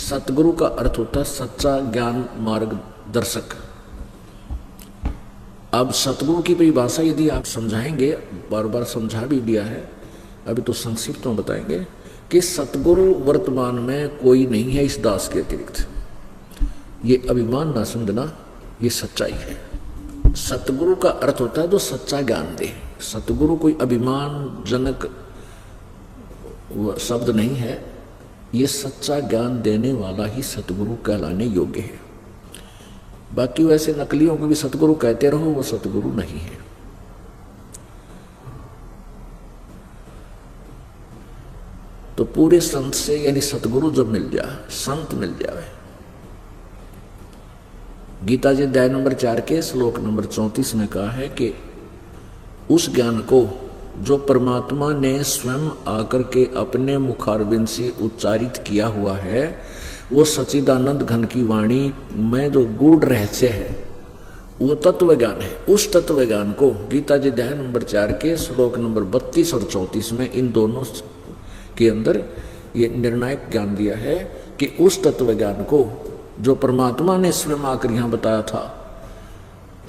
सतगुरु का अर्थ होता है सच्चा ज्ञान मार्गदर्शक। अब सतगुरु की परिभाषा यदि आप समझाएंगे, बार बार समझा भी दिया है, अभी तो संक्षिप्त में बताएंगे कि सतगुरु वर्तमान में कोई नहीं है इस दास के अतिरिक्त। ये अभिमान ना समझना, ये सच्चाई है। सतगुरु का अर्थ होता है जो सच्चा ज्ञान दे। सतगुरु कोई अभिमानजनक शब्द नहीं है, ये सच्चा ज्ञान देने वाला ही सतगुरु कहलाने योग्य है। बाकी वैसे नकलियों को भी सतगुरु कहते रहो, वो सतगुरु नहीं है। तो पूरे संत से यानी सतगुरु जब मिल जाए, संत मिल जाए, गीता जी अध्याय नंबर 4 के श्लोक नंबर 34 में कहा है कि उस ज्ञान को जो परमात्मा ने स्वयं आकर के अपने मुखारबिंद से उच्चारित किया हुआ है, वो सच्चिदानंद घन की वाणी में जो गूढ़ रहस्य है, वो तत्व ज्ञान है। उस तत्व ज्ञान को गीता जी अध्याय नंबर 4 के श्लोक नंबर 32 और 34 में इन दोनों के अंदर ये निर्णायक ज्ञान दिया है कि उस तत्व ज्ञान को जो परमात्मा ने स्वयं आकर यहाँ बताया था,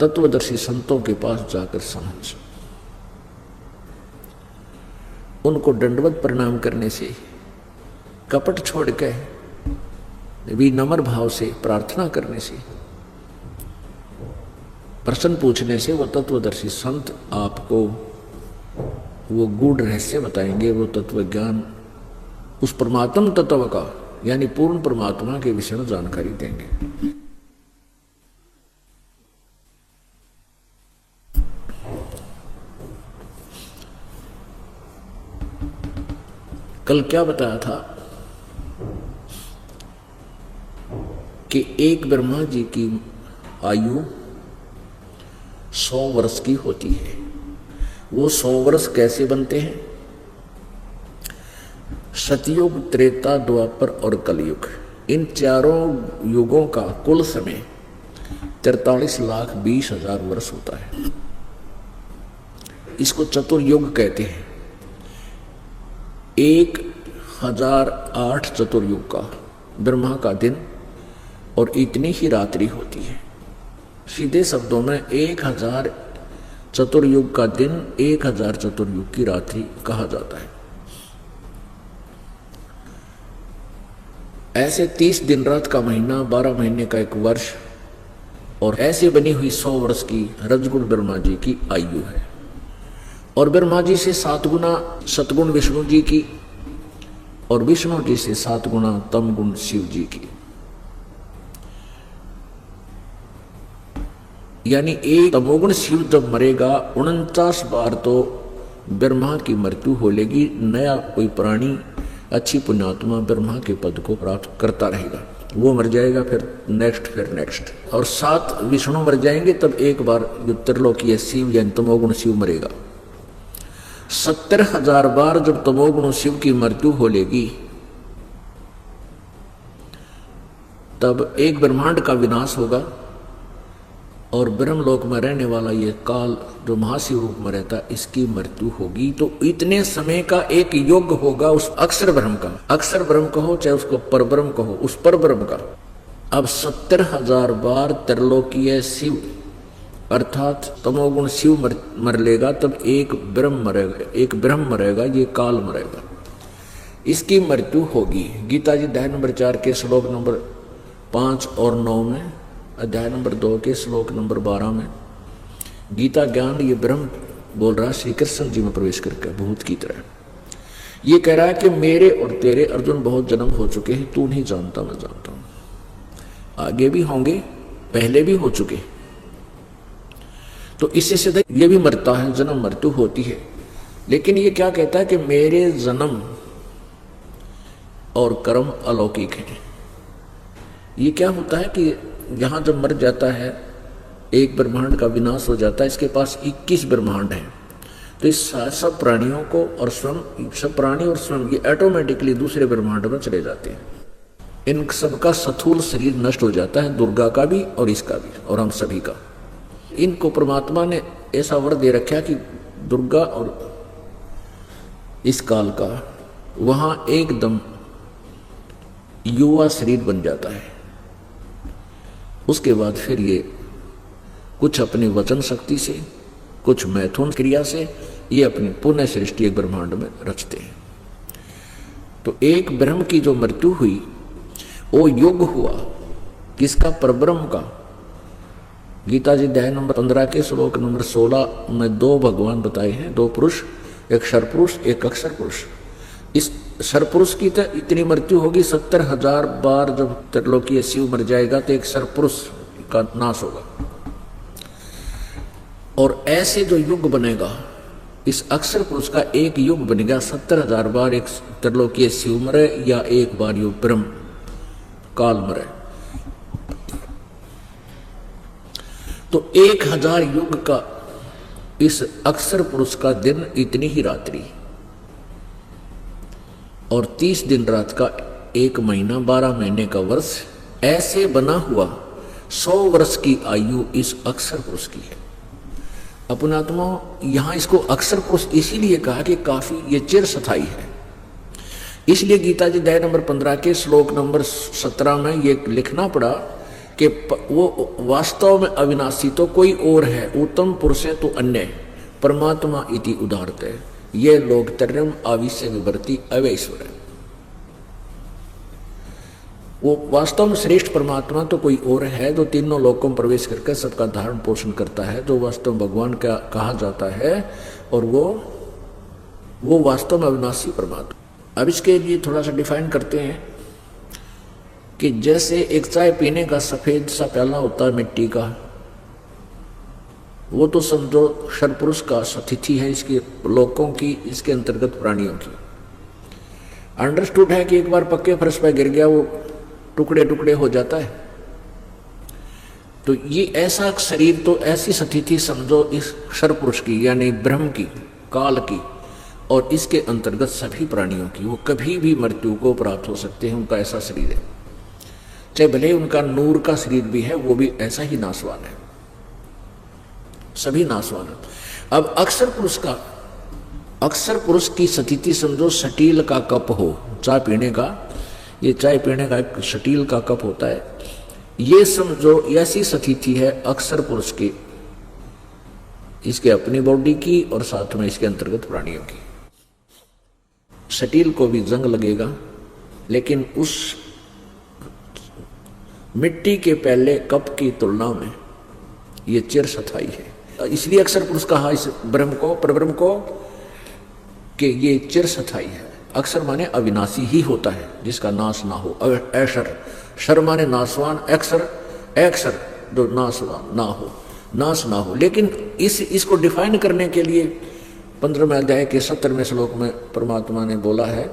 तत्वदर्शी संतों के पास जाकर समझ, उनको दंडवत प्रणाम करने से, कपट छोड़ के विनम्र भाव से प्रार्थना करने से, प्रश्न पूछने से वो तत्वदर्शी संत आपको वो गूढ़ रहस्य बताएंगे, वो तत्व ज्ञान उस परमात्म तत्व का यानी पूर्ण परमात्मा के विषय में जानकारी देंगे। कल क्या बताया था कि एक ब्रह्मा जी की आयु 100 वर्ष की होती है। वो 100 वर्ष कैसे बनते हैं? सतयुग, त्रेता, द्वापर और कलयुग, इन चारों युगों का कुल समय 43,20,000 वर्ष होता है। इसको चतुर्युग कहते हैं। 1008 चतुर्युग का ब्रह्मा का दिन और इतनी ही रात्रि होती है। सीधे शब्दों में 1000 चतुर्युग का दिन 1000 चतुर्युग की रात्रि कहा जाता है। ऐसे 30 दिन रात का महीना, 12 महीने का एक वर्ष, और ऐसे बनी हुई 100 वर्ष की रजगुण ब्रह्मा जी की आयु है। और ब्रह्मा जी से 7 गुना सतगुण विष्णु जी की, और विष्णु जी से 7 गुना तम गुण शिव जी की। यानी एक तमोगुण शिव जब मरेगा 49 बार तो ब्रह्मा की मृत्यु हो लेगी। नया कोई प्राणी अच्छी पुण्यात्मा ब्रह्मा के पद को प्राप्त करता रहेगा। वो मर जाएगा, फिर नेक्स्ट, और 7 विष्णु मर जाएंगे, तब एक बार जो त्रिलोकीय शिव यानी तमोगुण शिव मरेगा। 70,000 बार जब तमोगुण शिव की मृत्यु हो लेगी, तब एक ब्रह्मांड का विनाश होगा और ब्रह्मलोक में रहने वाला ये काल जो महाशिव रूप में रहता है, इसकी मृत्यु होगी। तो इतने समय का एक युग होगा उस अक्षर ब्रह्म का। अक्षर ब्रह्म कहो चाहे उसको परब्रह्म कहो, उस परब्रह्म का। अब 70,000 बार त्रिलोकीय शिव अर्थात तमोगुण शिव मर लेगा, तब एक ब्रह्म मरेगा, ये काल मरेगा, इसकी मृत्यु होगी। गीता जी अध्याय नंबर 4 के श्लोक नंबर 5 और 9 में, अध्याय नंबर 2 के श्लोक नंबर 12 में गीता ज्ञान ये ब्रह्म बोल रहा है श्री कृष्ण जी में प्रवेश करके भूत की तरह। ये कह रहा है कि मेरे और तेरे अर्जुन बहुत जन्म हो चुके हैं, तू नहीं जानता, मैं जानता हूं, आगे भी होंगे, पहले भी हो चुके। तो इससे सीधा ये भी मरता है, जन्म मृत्यु होती है। लेकिन ये क्या कहता है कि मेरे जन्म और कर्म अलौकिक हैं। ये क्या होता है कि यहाँ जब मर जाता है, एक ब्रह्मांड का विनाश हो जाता है, इसके पास 21 ब्रह्मांड हैं। तो इस सब प्राणियों को और स्वयं, सब प्राणी और स्वयं ये ऑटोमेटिकली दूसरे ब्रह्मांड में चले जाते हैं। इन सबका स्थूल शरीर नष्ट हो जाता है, दुर्गा का भी और इसका भी और हम सभी का। इनको परमात्मा ने ऐसा वर दे रखा कि दुर्गा और इस काल का वहाँ एकदम युवा शरीर बन जाता है। उसके बाद फिर ये कुछ अपनी वचन शक्ति से, कुछ मैथुन क्रिया से ये अपनी पुनः सृष्टि एक ब्रह्मांड में रचते हैं। तो एक ब्रह्म की जो मृत्यु हुई वो युग हुआ किसका? परब्रह्म का। गीता जी अध्याय नंबर 15 के श्लोक नंबर 16 में दो भगवान बताए हैं, दो पुरुष, एक क्षरपुरुष एक अक्षर पुरुष। इस क्षरपुरुष की तो इतनी मृत्यु होगी 70,000 बार जब त्रिलोकीय शिव मर जाएगा तो एक क्षरपुरुष का नाश होगा। और ऐसे जो युग बनेगा, इस अक्षर पुरुष का एक युग बनेगा 70,000 बार एक त्रिलोकीय शिव मरे या एक बार युग ब्रह्म काल मरे। तो 1000 युग का इस अक्षर पुरुष का दिन इतनी ही रात्रि, और 30 दिन रात का एक महीना, 12 महीने का वर्ष, ऐसे बना हुआ 100 वर्ष की आयु इस अक्षर पुरुष की है। अपनात्मा यहां इसको अक्षर पुरुष इसीलिए कहा कि काफी ये चिर स्थायी है। इसलिए गीता जी अध्याय नंबर 15 के श्लोक नंबर 17 में ये लिखना पड़ा कि वो वास्तव में अविनाशी तो कोई और है, उत्तम पुरुष है तो अन्य, परमात्मा इति उदाहरते, ये लोग तर्यम आविश्य विवर्ती अवैश्वर है। वो वास्तव में श्रेष्ठ परमात्मा तो कोई और है जो तीनों लोकों में प्रवेश करके सबका धारण पोषण करता है, जो वास्तव में भगवान का कहा जाता है, और वो वास्तव में अविनाशी परमात्मा। अब इसके लिए थोड़ा सा डिफाइन करते हैं कि जैसे एक चाय पीने का सफेद सा प्याला होता है मिट्टी का, वो तो समझो क्षरपुरुष का सतिथि है, इसके लोकों की, इसके अंतर्गत प्राणियों की। अंडरस्टूड है कि एक बार पक्के फर्श पर गिर गया वो टुकड़े टुकड़े हो जाता है। तो ये ऐसा शरीर, तो ऐसी सतिथि समझो इस क्षरपुरुष की, यानी ब्रह्म की, काल की, और इसके अंतर्गत सभी प्राणियों की। वो कभी भी मृत्यु को प्राप्त हो सकते हैं, उनका ऐसा शरीर है। चाहे भले उनका नूर का शरीर भी है, वो भी ऐसा ही नाशवान है, सभी नाशवान है। अब अक्षर पुरुष की स्थिति समझो स्टील का कप हो, चाय पीने का, ये चाय पीने का एक स्टील का कप होता है, ये समझो ऐसी स्थिति है अक्षर पुरुष की, इसके अपनी बॉडी की और साथ में इसके अंतर्गत प्राणियों की। स्टील को भी जंग लगेगा, लेकिन उस मिट्टी के पहले कप की तुलना में ये चिर स्थायी है। इसलिए अक्षर पुरुष कहा इस ब्रह्म को, परब्रह्म को, कि ये चिर स्थायी है। अक्षर माने अविनाशी ही होता है, जिसका नाश ना हो। ऐशर, शर माने नाशवान, अक्षर जो नाशवान ना हो, नाश ना हो। लेकिन इसको डिफाइन करने के लिए 15वें अध्याय के 70वें श्लोक में परमात्मा ने बोला है,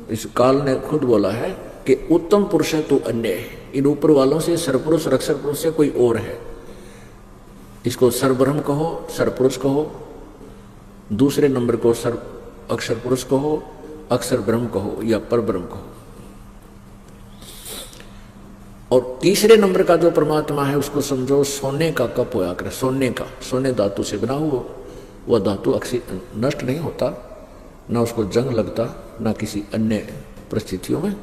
इस काल ने खुद बोला है कि उत्तम पुरुष है तो अन्य है। इन ऊपर वालों से सरपुरुष, अक्षर पुरुष से कोई और है। इसको सरब्रह्म कहो, सरपुरुष कहो, दूसरे नंबर को अक्षर पुरुष कहो, अक्षर ब्रह्म कहो, या पर ब्रह्म कहो। और तीसरे नंबर का जो परमात्मा है उसको समझो सोने का कप होया करे, सोने का, सोने धातु से बना हुआ। वह धातु अक्सर नष्ट नहीं होता, ना उसको जंग लगता, ना किसी अन्य परिस्थितियों में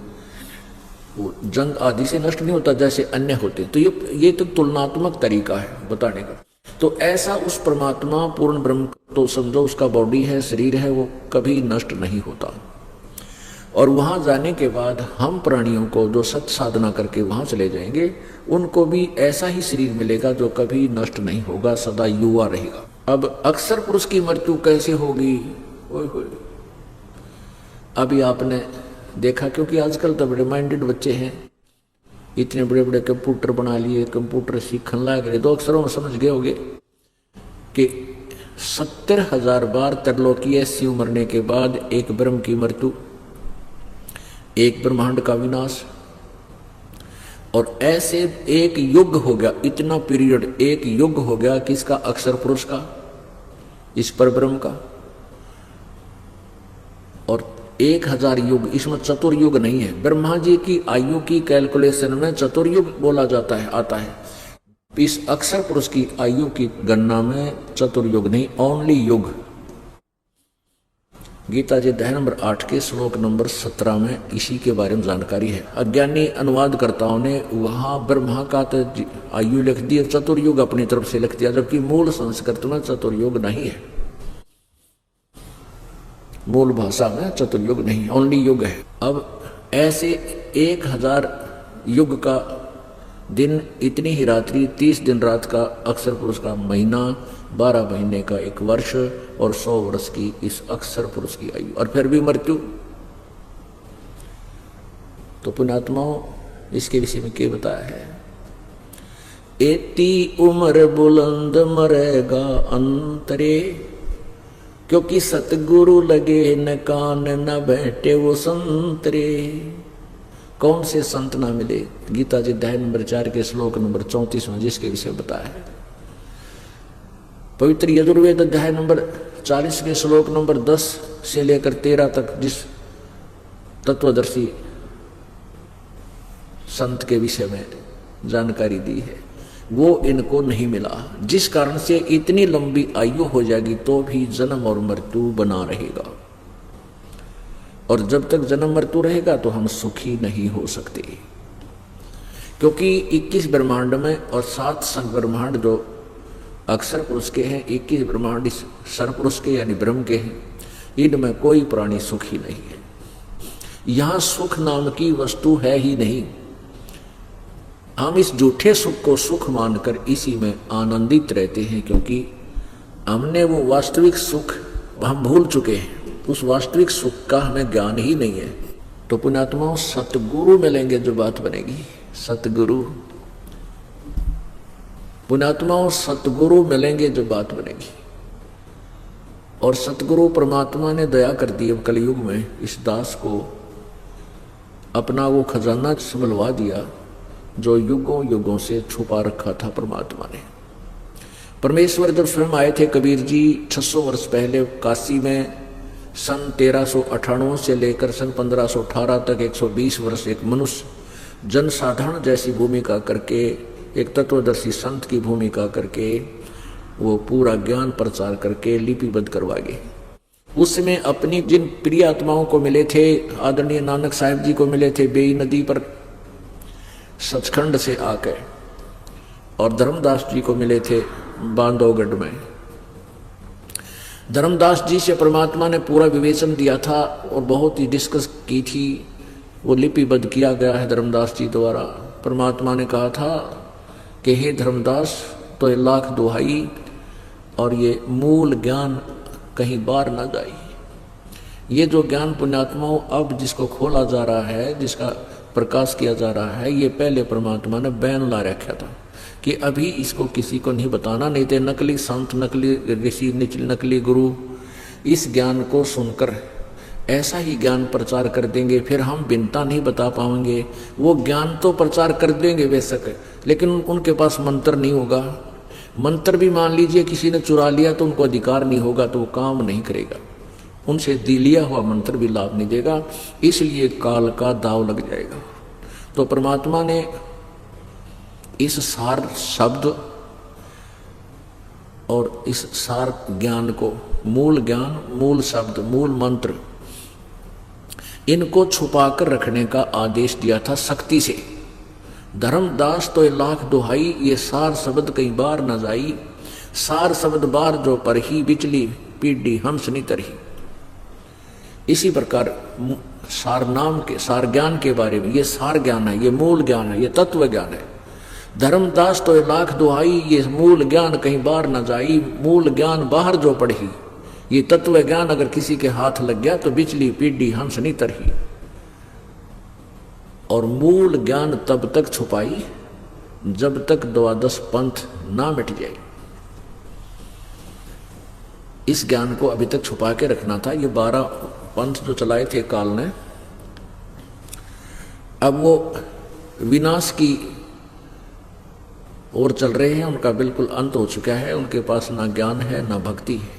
वो जंग आदि से नष्ट नहीं होता जैसे अन्य होते। तो ये तो तुलनात्मक तरीका है बताने का। तो ऐसा उस परमात्मा पूर्ण ब्रह्म, तो समझो उसका बॉडी है, शरीर है, वो कभी नष्ट नहीं होता। और वहां जाने के बाद हम प्राणियों को जो सत साधना करके वहां चले जाएंगे, उनको भी ऐसा ही शरीर मिलेगा जो कभी नष्ट नहीं होगा, सदा युवा रहेगा। अब अक्षर पुरुष की मृत्यु कैसे होगी? अभी आपने देखा, क्योंकि आजकल तो बड़े माइंडेड बच्चे हैं, इतने बड़े बड़े कंप्यूटर बना लिए, कंप्यूटर सीखने लग रहे, 2 अक्षरों में समझ गए होंगे कि 70,000 बार त्रिलोकीय शिव मरने के बाद एक ब्रह्म की मृत्यु, एक ब्रह्मांड का विनाश, और ऐसे एक युग हो गया, इतना पीरियड, एक युग हो गया किसका? अक्षर पुरुष का, इस पर ब्रह्म का। और 1000 युग, इसमें चतुर्युग नहीं है। ब्रह्मा जी की आयु की कैलकुलेशन में चतुर्युग बोला जाता है, आता है। इस अक्षर पुरुष की आयु की गणना में चतुर्युग नहीं, ओनली युग। गीता जी अध्याय नंबर 8 के श्लोक नंबर 17 में इसी के बारे में जानकारी है। अज्ञानी अनुवादकर्ताओं ने वहां ब्रह्मा का तो आयु लिख दिया, चतुर्युग अपनी तरफ से लिख दिया, जबकि मूल संस्कृत में चतुर्युग नहीं है, मूल भाषा में चतुर्युग नहीं, ओनली युग है। अब ऐसे 1000 युग का दिन, इतनी ही रात्रि, 30 दिन रात का अक्षर पुरुष का महीना, 12 महीने का एक वर्ष और 100 वर्ष की इस अक्षर पुरुष की आयु, और फिर भी मृत्यु। तो पुण्यात्माओं इसके विषय में क्या बताया है? एती उम्र बुलंद मरेगा अंतरे, क्योंकि सतगुरु लगे न कान न बैठे वो संतरे। कौन से संत ना मिले? गीता जी अध्याय नंबर 4 के श्लोक नंबर 34 में जिसके विषय बताया है। पवित्र यजुर्वेद अध्याय नंबर 40 के श्लोक नंबर 10 से लेकर 13 तक जिस तत्वदर्शी संत के विषय में जानकारी दी है वो इनको नहीं मिला, जिस कारण से इतनी लंबी आयु हो जाएगी तो भी जन्म और मृत्यु बना रहेगा, और जब तक जन्म मृत्यु रहेगा तो हम सुखी नहीं हो सकते, क्योंकि 21 ब्रह्मांड में और 7 संग ब्रह्मांड जो अक्षर पुरुष के हैं, 21 ब्रह्मांड इस सरपुरुष के यानी ब्रह्म के हैं, इनमें कोई प्राणी सुखी नहीं है। यहां सुख नाम की वस्तु है ही नहीं। हम इस झूठे सुख को सुख मानकर इसी में आनंदित रहते हैं, क्योंकि हमने वो वास्तविक सुख हम भूल चुके हैं। उस वास्तविक सुख का हमें ज्ञान ही नहीं है। तो पुण्यात्माओं सतगुरु मिलेंगे जो बात बनेगी। सतगुरु, पुण्यात्माओं सतगुरु मिलेंगे जो बात बनेगी। और सतगुरु परमात्मा ने दया कर दी अब कलयुग में इस दास को अपना वो खजाना संभलवा दिया जो युगों युगों से छुपा रखा था परमात्मा ने। परमेश्वर जब स्वयं आए थे कबीर जी 600 वर्ष पहले काशी में, सन 1398 से लेकर सन 1518 तक 120 वर्ष एक मनुष्य जनसाधारण जैसी भूमिका करके, एक तत्वदर्शी संत की भूमिका करके वो पूरा ज्ञान प्रचार करके लिपिबद्ध करवा गए। उसमें अपनी जिन प्रिय आत्माओं को मिले थे, आदरणीय नानक साहिब जी को मिले थे बेई नदी पर सचखंड से आकर, और धर्मदास जी को मिले थे बांधवगढ़ में। धर्मदास जी से परमात्मा ने पूरा विवेचन दिया था और बहुत ही डिस्कस की थी, वो लिपिबद्ध किया गया है धर्मदास जी द्वारा। परमात्मा ने कहा था कि हे धर्मदास, तो 1,00,000 दुहाई और ये मूल ज्ञान कहीं बाहर ना जाए। ये जो ज्ञान पुण्यात्माओं अब जिसको खोला जा रहा है, जिसका प्रकाश किया जा रहा है, ये पहले परमात्मा ने बैन ला रखा था कि अभी इसको किसी को नहीं बताना, नहीं तो नकली संत, नकली ऋषि, नकली गुरु इस ज्ञान को सुनकर ऐसा ही ज्ञान प्रचार कर देंगे, फिर हम बिनता नहीं बता पाएंगे। वो ज्ञान तो प्रचार कर देंगे बेशक, लेकिन उनके पास मंत्र नहीं होगा। मंत्र भी मान लीजिए किसी ने चुरा लिया तो उनको अधिकार नहीं होगा, तो वो काम नहीं करेगा, उनसे दिलिया हुआ मंत्र भी लाभ नहीं देगा, इसलिए काल का दाव लग जाएगा। तो परमात्मा ने इस सार शब्द और इस सार ज्ञान को, मूल ज्ञान, मूल शब्द, मूल मंत्र, इनको छुपाकर रखने का आदेश दिया था शक्ति से। धर्मदास तो 1,00,000 दुहाई, ये सार शब्द कहीं बार न जाई, सार शब्द बार जो पर ही बिचली पीढ़ी हंस नहीं तरही। इसी प्रकार सार नाम के, सार ज्ञान के बारे में, ये सार ज्ञान है, ये मूल ज्ञान है, ये तत्व ज्ञान है। धर्मदास तो 1,00,000 दुहाई, ये मूल ज्ञान कहीं बाहर न जाई, मूल ज्ञान बाहर जो पढ़ी, ये तत्व ज्ञान अगर किसी के हाथ लग गया तो बिचली पीढ़ी हंस नहीं तरही। और मूल ज्ञान तब तक छुपाई जब तक 12 पंथ ना मिट जाए। इस ज्ञान को अभी तक छुपा के रखना था। ये 12 पंथ जो चलाए थे काल ने, अब वो विनाश की ओर चल रहे हैं, उनका बिल्कुल अंत हो चुका है, उनके पास ना ज्ञान है ना भक्ति है।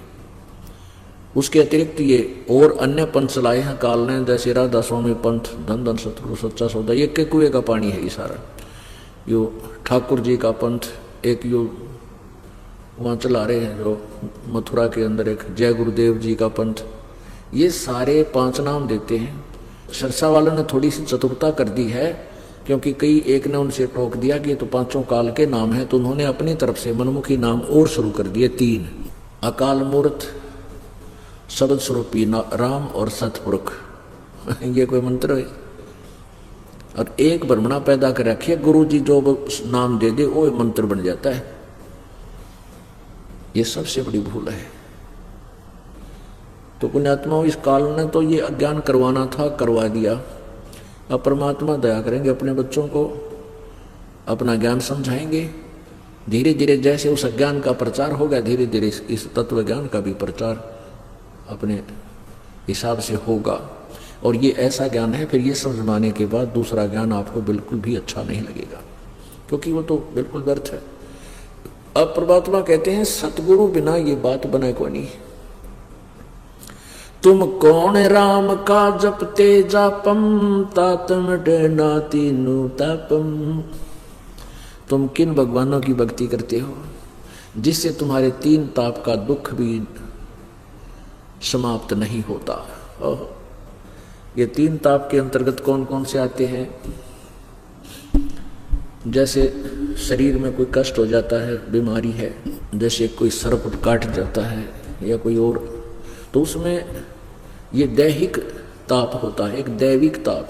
उसके अतिरिक्त ये और अन्य पंथ चलाए हैं काल ने, जैसे राधा स्वामी पंथ, धन धन सतगुरु सच्चा सौदा, ये के कुएं का पानी है ये सारा। यो ठाकुर जी का पंथ, एक यो वहाँ चला रहे हैं जो मथुरा के अंदर एक जय गुरुदेव जी का पंथ, ये सारे 5 नाम देते हैं। सरसा वालों ने थोड़ी सी चतुरता कर दी है, क्योंकि कई एक ने उनसे टोक दिया कि ये तो 5 काल के नाम हैं, तो उन्होंने अपनी तरफ से मनमुखी नाम और शुरू कर दिए 3, अकाल मूर्त, शब्द स्वरूपी राम और सतपुरुष। ये कोई मंत्र है? और एक ब्रह्मणा पैदा कर रखिए, गुरु जी जो नाम दे दे वो मंत्र बन जाता है। ये सबसे बड़ी भूल है। तो पुण्यात्मा इस काल ने तो ये अज्ञान करवाना था, करवा दिया। अब परमात्मा दया करेंगे, अपने बच्चों को अपना ज्ञान समझाएंगे। धीरे धीरे जैसे उस अज्ञान का प्रचार होगा, धीरे धीरे इस तत्व ज्ञान का भी प्रचार अपने हिसाब से होगा। और ये ऐसा ज्ञान है, फिर ये समझाने के बाद दूसरा ज्ञान आपको बिल्कुल भी अच्छा नहीं लगेगा, क्योंकि वो तो बिल्कुल व्यर्थ है। अब परमात्मा कहते हैं सतगुरु बिना ये बात बने को नहीं। तुम कौन राम का जपते जापम तातम डना तीनू तापम। तुम किन भगवानों की भक्ति करते हो जिससे तुम्हारे 3 ताप का दुख भी समाप्त नहीं होता। ये 3 ताप के अंतर्गत कौन कौन से आते हैं? जैसे शरीर में कोई कष्ट हो जाता है, बीमारी है, जैसे कोई सर्प काट जाता है या कोई और, तो उसमें ये दैहिक ताप होता है। एक दैविक ताप,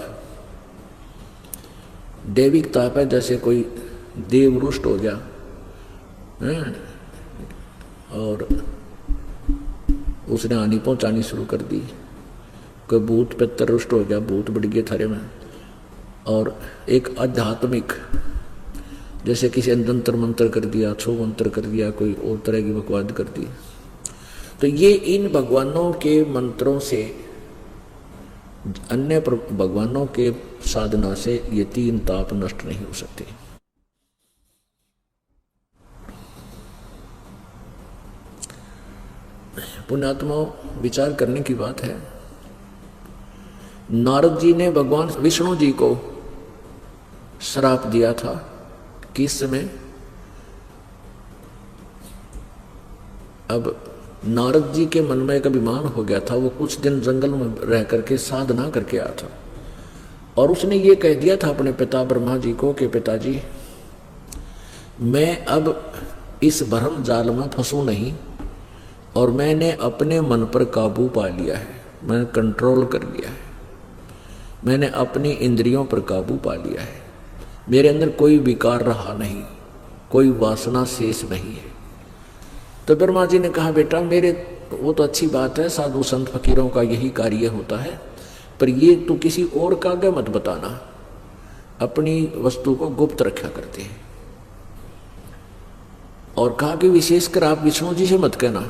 दैविक ताप है, जैसे कोई देव रुष्ट हो गया और उसने हानि पहुंचानी शुरू कर दी, कोई भूत पितर रुष्ट हो गया, भूत बढ़ गए थारे में। और एक आध्यात्मिक, जैसे किसी ने तंत्र मंत्र कर दिया, छो मंत्र कर दिया, कोई और तरह की बकवाद कर दी। तो ये इन भगवानों के मंत्रों से, अन्य भगवानों के साधना से ये 3 ताप नष्ट नहीं हो सकते। पुण्यात्मा विचार करने की बात है। नारद जी ने भगवान विष्णु जी को श्राप दिया था। किस समय? अब नारद जी के मन में एक अभिमान हो गया था। वो कुछ दिन जंगल में रह करके साधना करके आया था और उसने ये कह दिया था अपने पिता ब्रह्मा जी को कि पिताजी, मैं अब इस भ्रम जाल में फंसू नहीं और मैंने अपने मन पर काबू पा लिया है, मैंने कंट्रोल कर लिया है, मैंने अपनी इंद्रियों पर काबू पा लिया है, मेरे अंदर कोई विकार रहा नहीं, कोई वासना शेष नहीं है। तो ब्रह्मा जी ने कहा बेटा मेरे, वो तो अच्छी बात है, साधु संत फकीरों का यही कार्य होता है, पर ये तो किसी और का आगे मत बताना, अपनी वस्तु को गुप्त रखा करते हैं। और कहा कि विशेषकर आप विष्णु जी से मत कहना।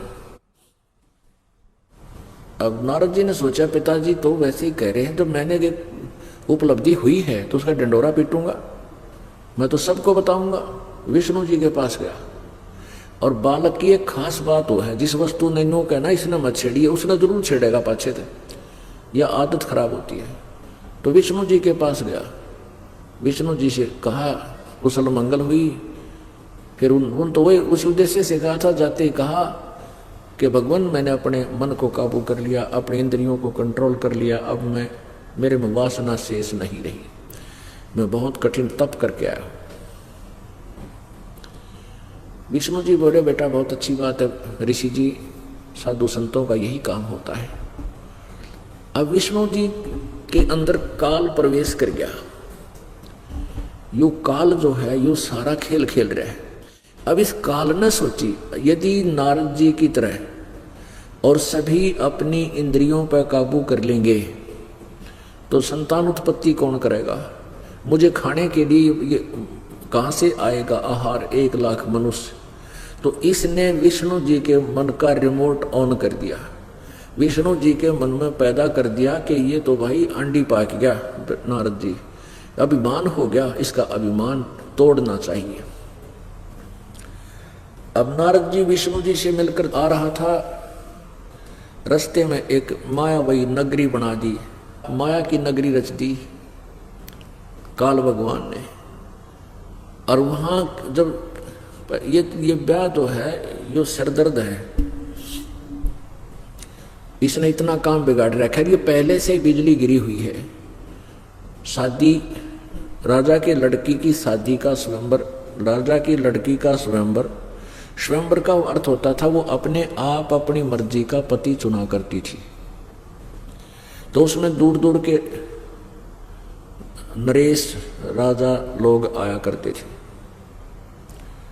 अब नारद जी ने सोचा पिताजी तो वैसे ही कह रहे हैं, तो मैंने उपलब्धि हुई है तो उसका डंडोरा पीटूंगा, मैं तो सबको बताऊंगा। विष्णु जी के पास गया और बालक की एक खास बात वो है, जिस वस्तु ने नो कहना इसने मत छेड़िए, उसने जरूर छेड़ेगा पाछे से, यह आदत खराब होती है। तो विष्णु जी के पास गया, विष्णु जी से कहा कुशल मंगल हुई। फिर उन तो वही उस उद्देश्य से कहा था, जाते ही कहा कि भगवान मैंने अपने मन को काबू कर लिया, अपने इंद्रियों को कंट्रोल कर लिया, अब मैं मेरे में वासना शेष नहीं रही, मैं बहुत कठिन तप करके आया। विष्णु जी बोले बेटा बहुत अच्छी बात है ऋषि जी, साधु संतों का यही काम होता है। अब विष्णु जी के अंदर काल प्रवेश कर गया। यू काल जो है यू सारा खेल खेल रहा है। अब इस काल ने सोची यदि नारद जी की तरह और सभी अपनी इंद्रियों पर काबू कर लेंगे तो संतान उत्पत्ति कौन करेगा? मुझे खाने के लिए ये कहाँ से आएगा आहार? 1 लाख मनुष्य। तो इसने विष्णु जी के मन का रिमोट ऑन कर दिया, विष्णु जी के मन में पैदा कर दिया कि ये तो भाई अंडी पाक गया नारद जी, अभिमान हो गया, इसका अभिमान तोड़ना चाहिए। अब नारद जी विष्णु जी से मिलकर आ रहा था, रास्ते में एक मायावी नगरी बना दी, माया की नगरी रच दी काल भगवान ने। और वहां जब ये ब्याह तो है, यो सिरदर्द है। इसने इतना काम बिगाड़ रखा है, ये पहले से बिजली गिरी हुई है। शादी, राजा के लड़की की शादी का स्वयंवर, राजा की लड़की का स्वयंवर, स्वयंवर का अर्थ होता था वो अपने आप अपनी मर्जी का पति चुना करती थी। तो उसमें दूर दूर के नरेश राजा लोग आया करते थे।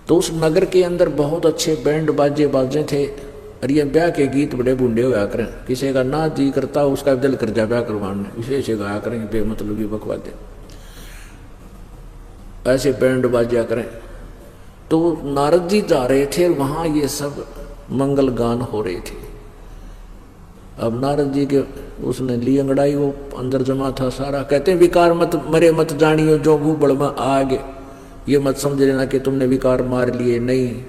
तो उस नगर के अंदर बहुत अच्छे बैंड बाजे बाजे थे, और ये ब्याह के गीत बड़े बूढ़े होया करें। किसी का ना जी करता उसका दिल कर जा ब्याह करवाने, इसे गाया करें बेमतलब की बकवादे, ऐसे बैंड बाजा करें। तो नारद जी जा रहे थे, वहां ये सब मंगल गान हो रहे थे। अब नारद जी के उसने ली अंगड़ाई, वो अंदर जमा था सारा। कहते हैं विकार मत मरे मत जानियो जो भूबड़ में आगे, ये मत समझ लेना कि तुमने विकार मार लिए, नहीं,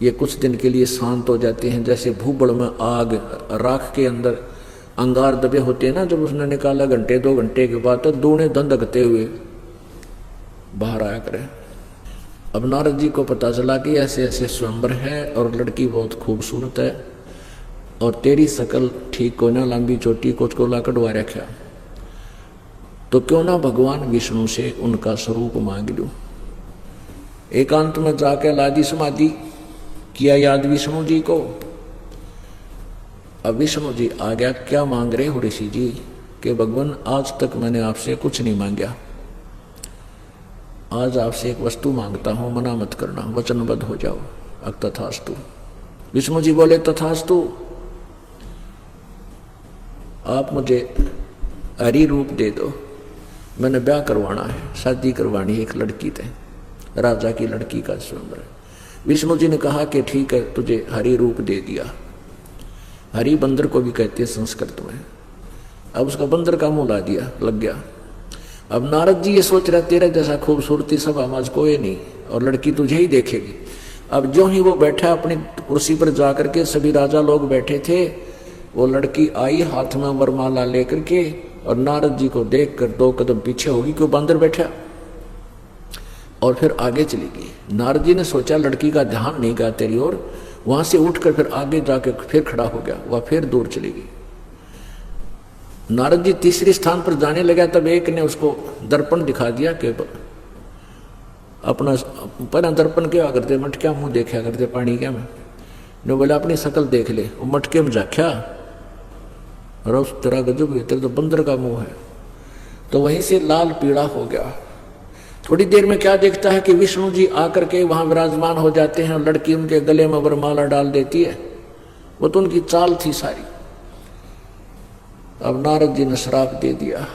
ये कुछ दिन के लिए शांत हो जाते हैं। जैसे भूबड़ में आग, राख के अंदर अंगार दबे होते हैं ना, जब उसने निकाला घंटे 2 घंटे के बाद तो दूने धंधकते हुए बाहर आया करें। अब नारद जी को पता चला कि ऐसे ऐसे स्वयंवर है और लड़की बहुत खूबसूरत है, और तेरी शकल ठीक को ना, लंबी चोटी को उसको ला कटवा रखा, तो क्यों ना भगवान विष्णु से उनका स्वरूप मांग लूं। एकांत में जाकर लादी समाधि किया याद विष्णु जी को। अब विष्णु जी आ गया, क्या मांग रहे हो ऋषि जी? कि भगवान आज तक मैंने आपसे कुछ नहीं मांगा, आज आपसे एक वस्तु मांगता हूं, मना मत करना, वचनबद्ध हो जाओ। अब तथास्तु। विष्णु जी बोले तथास्तु, आप मुझे हरि रूप दे दो, मैंने ब्याह करवाना है, शादी करवानी है एक लड़की से, राजा की लड़की का स्वयंवर है। विष्णु जी ने कहा कि ठीक है, तुझे हरि रूप दे दिया। हरि बंदर को भी कहते हैं संस्कृत में। अब उसका बंदर का मुंह ला दिया, लग गया। अब नारद जी ये सोच रहे, तेरा जैसा खूबसूरती सब आवाज कोई नहीं, और लड़की तुझे ही देखेगी। अब जो ही वो बैठा अपनी कुर्सी पर जाकर के, सभी राजा लोग बैठे थे, वो लड़की आई हाथ में वरमाला लेकर के, और नारद जी को देखकर 2 कदम पीछे होगी, क्यों बंदर बैठा, और फिर आगे चली गई। नारद जी ने सोचा लड़की का ध्यान नहीं गया तेरी ओर, वहां से उठकर फिर आगे जाके फिर खड़ा हो गया, वह फिर दूर चली गई। नारद जी तीसरे स्थान पर जाने लगा, तब एक ने उसको दर्पण दिखा दिया कि अपना पर दर्पण क्या करते, मटकिया मुंह देखा करते पानी क्या में, ने बोला अपनी शकल देख ले। वो मटके में जाख्या, रोज तेरा गजब है, तेरा तो बंदर का मुंह है। तो वहीं से लाल पीड़ा हो गया। थोड़ी देर में क्या देखता है कि विष्णु जी आकर के वहां विराजमान हो जाते हैं, और लड़की उनके गले में वरमाला डाल देती है। वो तो उनकी चाल थी सारी। अब नारद जी ने श्राप दे दिया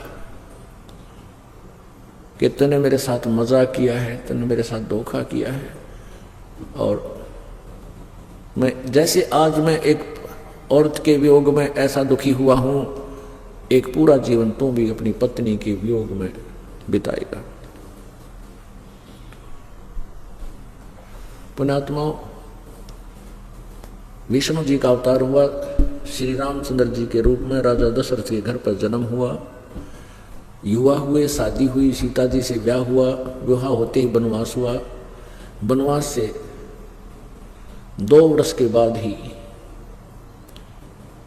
कि तूने मेरे साथ मजाक किया है, तूने मेरे साथ धोखा किया है, और मैं जैसे आज मैं एक औरत के वियोग में ऐसा दुखी हुआ हूं, एक पूरा जीवन तू भी अपनी पत्नी के वियोग में बिताएगा। पुण्यात्माओं, विष्णु जी का अवतार हुआ, श्री रामचंद्र जी के रूप में राजा दशरथ के घर पर जन्म हुआ, युवा हुए, शादी हुई, सीता जी से ब्याह हुआ, विवाह होते ही वनवास हुआ। वनवास से 2 वर्ष के बाद ही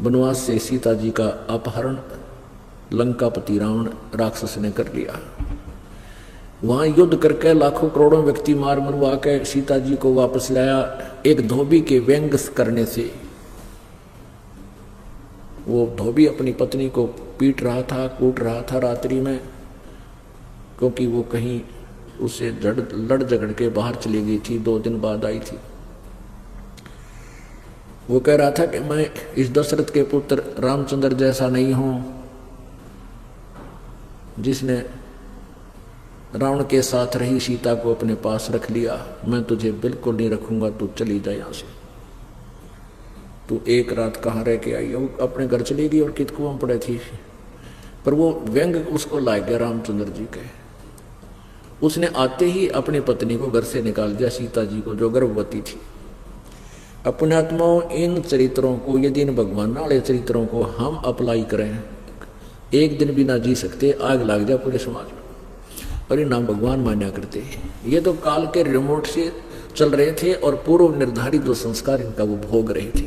वनवास से सीता जी का अपहरण लंकापति रावण राक्षस ने कर लिया। वहां युद्ध करके लाखों करोड़ों व्यक्ति मार मरवा के सीता जी को वापस लाया। एक धोबी के व्यंग करने से वो धोबी अपनी पत्नी को पीट रहा था, कूट रहा था रात्रि में, क्योंकि वो कहीं उससे लड़ झगड़ के बाहर चली गई थी, 2 दिन बाद आई थी। वो कह रहा था कि मैं इस दशरथ के पुत्र रामचंद्र जैसा नहीं हूं, जिसने रावण के साथ रही सीता को अपने पास रख लिया। मैं तुझे बिल्कुल नहीं रखूंगा, तू चली जा यहां से। तू एक रात कहाँ रह के आई? वो अपने घर चली गई और कित कुआं पड़े थी। पर वो व्यंग उसको ला गया रामचंद्र जी के। उसने आते ही अपनी पत्नी को घर से निकाल दिया, सीता जी को, जो गर्भवती थी। अपने आत्माओं, इन चरित्रों को, यदि इन भगवान वाले चरित्रों को हम अप्लाई करें, एक दिन भी ना जी सकते, आग लग जाए पूरे समाज में। और ये नाम भगवान मान्या करते हैं। ये तो काल के रिमोट से चल रहे थे और पूर्व निर्धारित जो संस्कार इनका वो भोग रहे थे।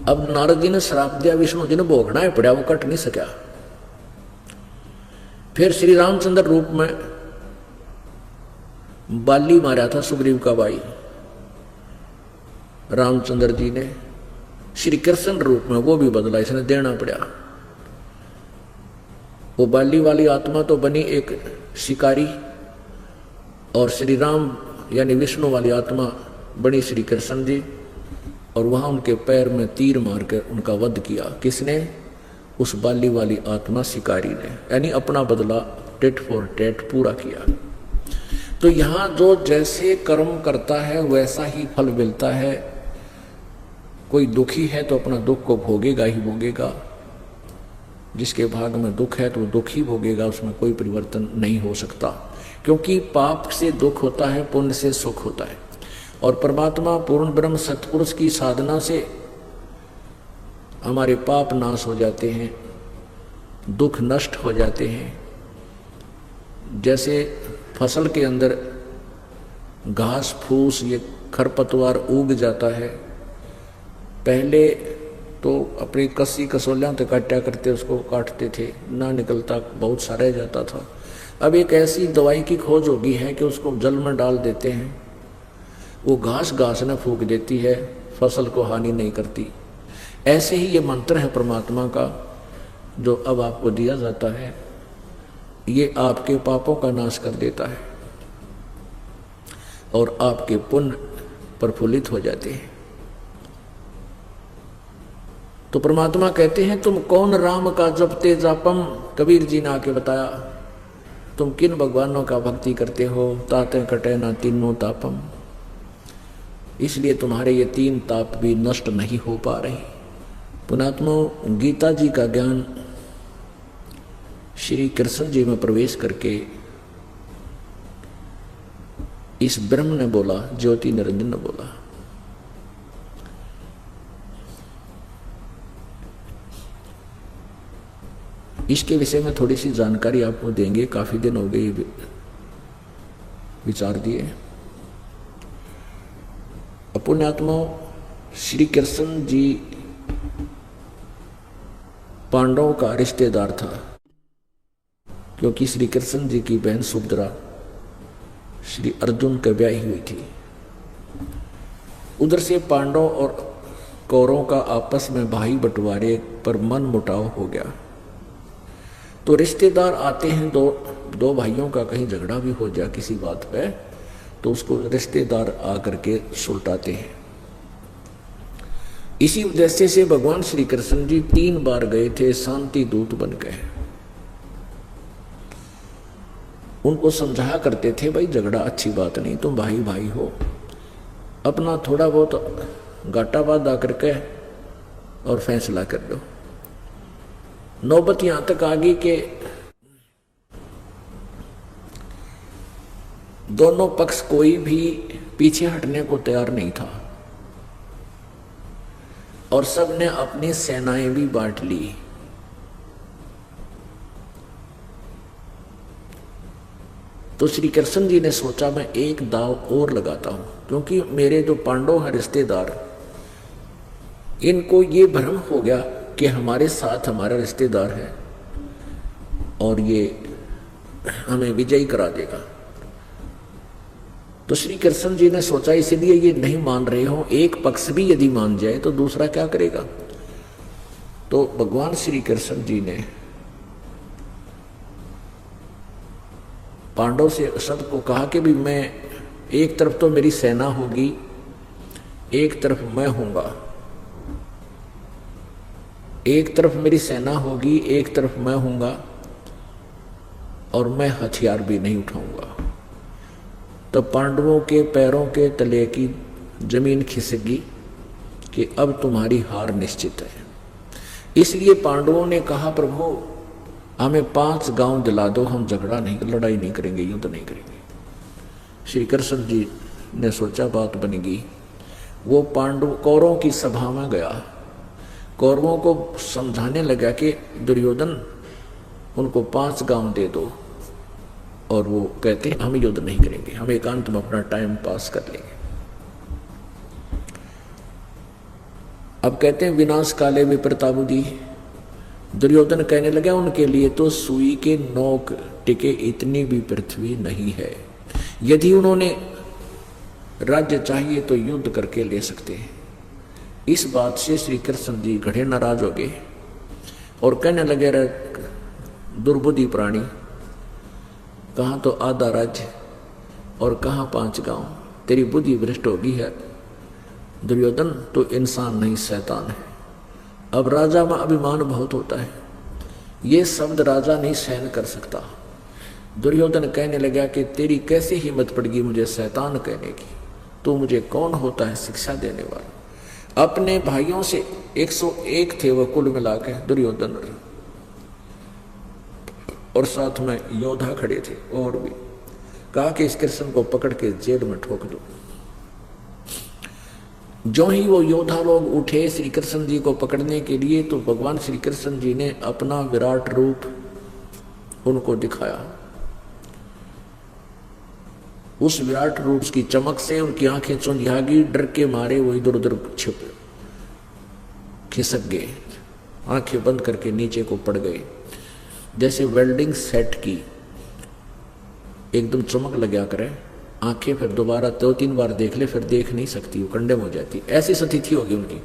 अब नारद जी ने श्राप दिया, विष्णु जी ने भोगना ही पड़ा, वो कट नहीं सका। फिर श्री रामचंद्र रूप में बाली मारा था सुग्रीव का भाई, रामचंद्र जी ने श्री कृष्ण रूप में वो भी बदला, इसने देना पड़ा। वो बाली वाली आत्मा तो बनी एक शिकारी, और श्री राम यानी विष्णु वाली आत्मा बनी श्री कृष्ण जी, और वहां उनके पैर में तीर मारकर उनका वध किया। किसने? उस बाली वाली आत्मा शिकारी ने, यानी अपना बदला टेट फॉर टेट पूरा किया। तो यहां जो जैसे कर्म करता है वैसा ही फल मिलता है। कोई दुखी है तो अपना दुख को भोगेगा ही भोगेगा, जिसके भाग में दुख है तो वो दुख ही भोगेगा, उसमें कोई परिवर्तन नहीं हो सकता। क्योंकि पाप से दुख होता है, पुण्य से सुख होता है। और परमात्मा पूर्ण ब्रह्म सत्पुरुष की साधना से हमारे पाप नाश हो जाते हैं, दुख नष्ट हो जाते हैं। जैसे फसल के अंदर घास फूस ये खरपतवार उग जाता है, पहले तो अपनी कस्सी कसोलियाँ तो काटा करते उसको काटते थे, ना निकलता बहुत सा रह जाता था। अब एक ऐसी दवाई की खोज होगी है कि उसको जल में डाल देते हैं, वो घास घास न फूंक देती है, फसल को हानि नहीं करती। ऐसे ही ये मंत्र है परमात्मा का जो अब आपको दिया जाता है, ये आपके पापों का नाश कर देता है और आपके पुण्य प्रफुल्लित हो जाते हैं। तो परमात्मा कहते हैं तुम कौन राम का जपते जापम, कबीर जी ने आके बताया तुम किन भगवानों का भक्ति करते हो, ताते कटे ना तीनों तापम। इसलिए तुम्हारे ये तीन ताप भी नष्ट नहीं हो पा रहे। पुणात्मा गीता जी का ज्ञान श्री कृष्ण जी में प्रवेश करके इस ब्रह्म ने बोला, ज्योति निरंजन ने बोला। इसके विषय में थोड़ी सी जानकारी आपको देंगे, काफी दिन हो गए विचार दिए। पुण्यात्मा श्री कृष्ण जी पांडवों का रिश्तेदार था, क्योंकि श्री कृष्ण जी की बहन सुभद्रा श्री अर्जुन के ब्याही हुई थी। उधर से पांडव और कौरवों का आपस में भाई बंटवारे पर मन मुटाव हो गया। तो रिश्तेदार आते हैं, दो भाइयों का कहीं झगड़ा भी हो जाए किसी बात पे तो उसको रिश्तेदार आकर के सुलटाते हैं। इसी उद्देश्य से भगवान श्री कृष्ण जी 3 बार गए थे शांति दूत बन गए। उनको समझाया करते थे भाई झगड़ा अच्छी बात नहीं, तुम भाई भाई हो, अपना थोड़ा बहुत घाटा बांधा करके और फैसला कर लो। नौबत यहां तक आ गई कि दोनों पक्ष कोई भी पीछे हटने को तैयार नहीं था और सबने अपनी सेनाएं भी बांट ली। तो श्री कृष्ण जी ने सोचा मैं एक दांव और लगाता हूं, क्योंकि मेरे जो पांडव हैं रिश्तेदार, इनको ये भ्रम हो गया कि हमारे साथ हमारा रिश्तेदार है और ये हमें विजयी करा देगा। तो श्री कृष्ण जी ने सोचा इसलिए ये नहीं मान रहे हो, एक पक्ष भी यदि मान जाए तो दूसरा क्या करेगा। तो भगवान श्री कृष्ण जी ने पांडव से सबको कहा कि भी मैं एक तरफ तो मेरी सेना होगी, एक तरफ मैं हूंगा, एक तरफ मेरी सेना होगी, एक तरफ मैं हूंगा और मैं हथियार भी नहीं उठाऊंगा। तो पांडवों के पैरों के तले की जमीन खिसकी कि अब तुम्हारी हार निश्चित है। इसलिए पांडवों ने कहा प्रभु हमें 5 गांव दिला दो, हम झगड़ा नहीं, लड़ाई नहीं करेंगे, युद्ध नहीं करेंगे। श्री कृष्ण जी ने सोचा बात बनेगी। वो पांडव कौरवों की सभा में गया, कौरवों को समझाने लगा कि दुर्योधन उनको 5 गांव दे दो, और वो कहते हैं हम युद्ध नहीं करेंगे, हम एकांत में अपना टाइम पास कर लेंगे। अब कहते हैं विनाश काले विप्रताबुदी। दुर्योधन कहने लगा उनके लिए तो सुई के नोक टिके इतनी भी पृथ्वी नहीं है। यदि उन्होंने राज्य चाहिए तो युद्ध करके ले सकते हैं। इस बात से श्री कृष्ण जी घड़े नाराज हो गए और कहने लगे, दुर्बुद्धि प्राणी, कहाँ तो आधा राज्य और कहाँ 5 गांव, तेरी बुद्धि भ्रष्ट होगी है। दुर्योधन तो इंसान नहीं शैतान है। अब राजा में अभिमान बहुत होता है, ये शब्द राजा नहीं सहन कर सकता। दुर्योधन कहने लगा कि तेरी कैसी हिम्मत पड़गी मुझे शैतान कहने की, तो मुझे कौन होता है शिक्षा देने वाला। अपने भाइयों से 101 थे वो कुल मिला के दुर्योधन, और साथ में योद्धा खड़े थे और भी। कहा कि इस कृष्ण को पकड़ के जेल में ठोक दो। जो ही वो योद्धा लोग उठे श्री कृष्ण जी को पकड़ने के लिए, तो भगवान श्री कृष्ण जी ने अपना विराट रूप उनको दिखाया। उस विराट रूप की चमक से उनकी आंखें चुंधिया गई, डर के मारे वो इधर उधर छिप खिसक गए, आंखें बंद करके नीचे को पड़ गए। जैसे वेल्डिंग सेट की एकदम चमक लगा करे, आंखें फिर दोबारा 2-3 बार देख ले फिर देख नहीं सकती, वो कंडेम हो जाती, ऐसी स्थिति होगी उनकी।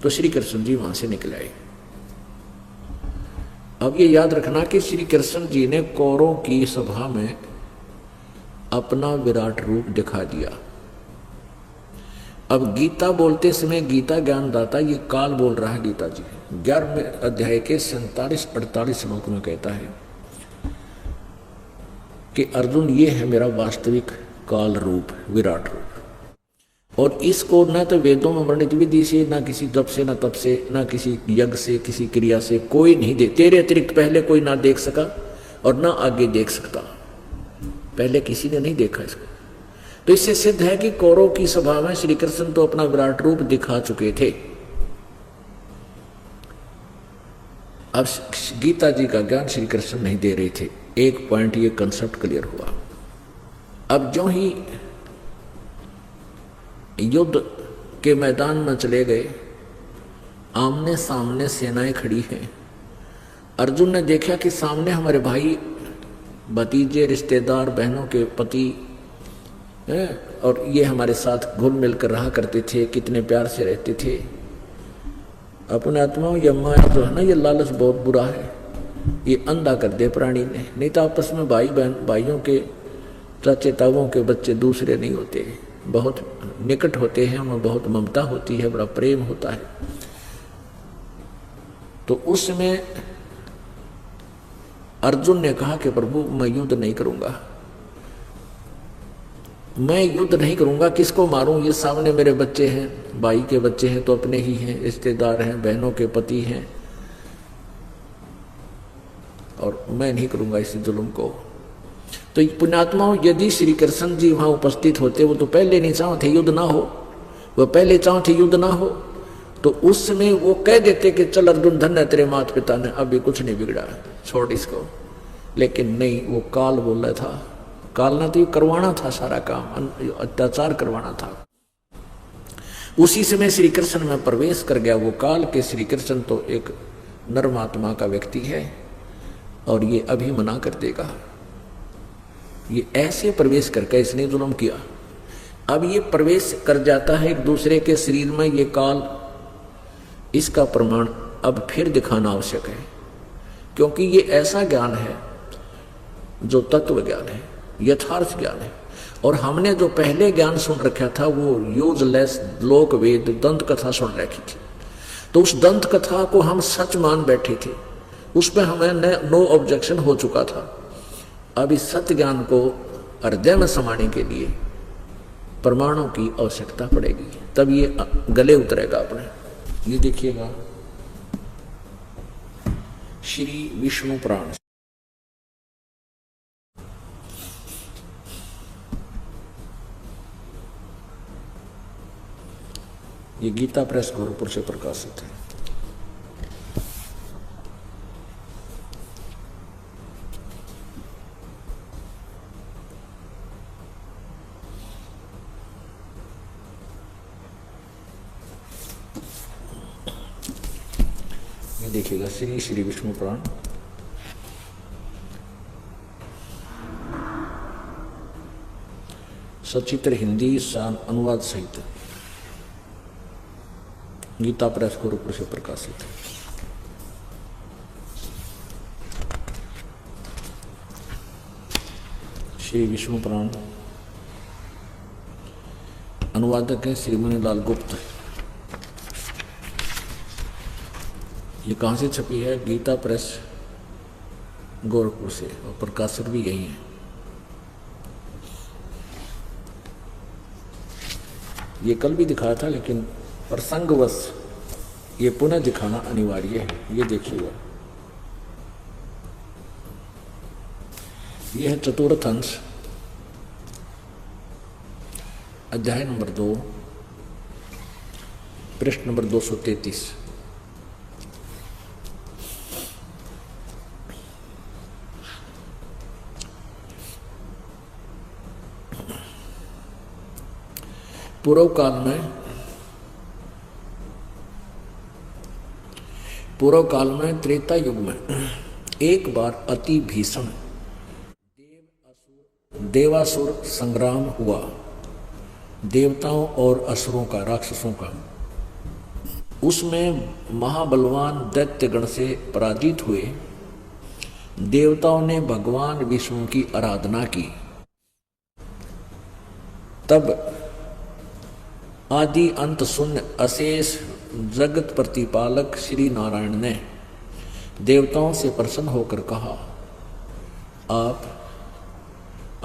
तो श्री कृष्ण जी वहां से निकल आए। अब ये याद रखना कि श्री कृष्ण जी ने कौरवों की सभा में अपना विराट रूप दिखा दिया। अब गीता बोलते समय गीता ज्ञानदाता ये काल बोल रहा है। गीता जी 11वें अध्याय के 47-48 श्लोक में कहता है कि अर्जुन ये है मेरा वास्तविक काल रूप, विराट रूप। और इसको न तो वेदों में वर्णित विधि से, न किसी जप से, न तप से, न किसी यज्ञ से, किसी क्रिया से कोई नहीं दे, तेरे अतिरिक्त पहले कोई ना देख सका और ना आगे देख सकता। पहले किसी ने नहीं देखा इसको। तो इससे सिद्ध है कि कौरवों की सभा में श्री कृष्ण तो अपना विराट रूप दिखा चुके थे। अब गीता जी का ज्ञान श्री कृष्ण नहीं दे रहे थे। एक पॉइंट ये कंसेप्ट क्लियर हुआ। अब जो ही युद्ध के मैदान में चले गए, आमने सामने सेनाएं खड़ी हैं। अर्जुन ने देखा कि सामने हमारे भाई, भतीजे, रिश्तेदार, बहनों के पति हैं, और ये हमारे साथ घुल मिल कर रहा करते थे, कितने प्यार से रहते थे। अपने आत्माओं ये माया जो है ना, ये लालच बहुत बुरा है, ये अंधा कर दे प्राणी ने। नहीं तो आपस में भाई बहन, भाइयों के चाचे ताऊओं के बच्चे दूसरे नहीं होते, बहुत निकट होते हैं, उनमें बहुत ममता होती है, बड़ा प्रेम होता है। तो उसमें अर्जुन ने कहा कि प्रभु मैं युद्ध नहीं करूंगा, मैं युद्ध नहीं करूंगा, किसको मारूं? ये सामने मेरे बच्चे हैं, भाई के बच्चे हैं तो अपने ही हैं, रिश्तेदार हैं, बहनों के पति हैं, और मैं नहीं करूंगा इस जुल्म को। तो पुण्यात्माओं, यदि श्री कृष्ण जी वहां उपस्थित होते, वो तो पहले नहीं चाहते युद्ध ना हो, वो पहले चाहते युद्ध ना हो, तो उस समय वो कह देते कि चल अर्जुन, धन्य तेरे माता पिता ने, अभी कुछ नहीं बिगड़ा, छोड़ इसको। लेकिन नहीं, वो काल बोल रहा था। काल ने तो ये करवाना था सारा काम, अत्याचार करवाना था। उसी समय श्री कृष्ण में प्रवेश कर गया वो काल के। श्री कृष्ण तो एक नर्मात्मा का व्यक्ति है और ये अभी मना कर देगा। ये ऐसे प्रवेश करके इसने जुल्म किया। अब ये प्रवेश कर जाता है एक दूसरे के शरीर में, ये काल, इसका प्रमाण अब फिर दिखाना आवश्यक है, क्योंकि ये ऐसा ज्ञान है जो तत्व ज्ञान है, यथार्थ ज्ञान है। और हमने जो पहले ज्ञान सुन रखा था वो यूजलेस लोक वेद दंत कथा सुन रखी थी, तो उस दंत कथा को हम सच मान बैठे थे, उसमें हमें नो ऑब्जेक्शन हो चुका था। अब इस सत्य ज्ञान को हृदय में समाने के लिए प्रमाणों की आवश्यकता पड़ेगी, तब ये गले उतरेगा अपने। ये देखिएगा श्री विष्णु पुराण, ये गीता प्रेस गोरखपुर से प्रकाशित है। देखिएगा श्री श्री विष्णु पुराण सचित्र हिंदी अनुवाद सहित गीता प्रेस गोरखपुर से प्रकाशित है। श्री विष्णु पुराण, अनुवादक है श्री मुनिलाल गुप्त। ये कहाँ से छपी है? गीता प्रेस गोरखपुर से, और प्रकाशक भी यही है। ये कल भी दिखाया था, लेकिन प्रसंगवश ये पुनः दिखाना अनिवार्य है। ये देखिएगा, यह है चतुर्थ अंश, अध्याय नंबर 2, पृष्ठ नंबर 233। पूर्व काल में त्रेता युग में एक बार अति भीषण देवासुर संग्राम हुआ। देवताओं और असुरों का, राक्षसों का। उसमें महाबलवान दैत्यगण से पराजित हुए। देवताओं ने भगवान विष्णु की आराधना की। तब आदि अंत शून्य अशेष जगत प्रतिपालक श्री नारायण ने देवताओं से प्रसन्न होकर कहा,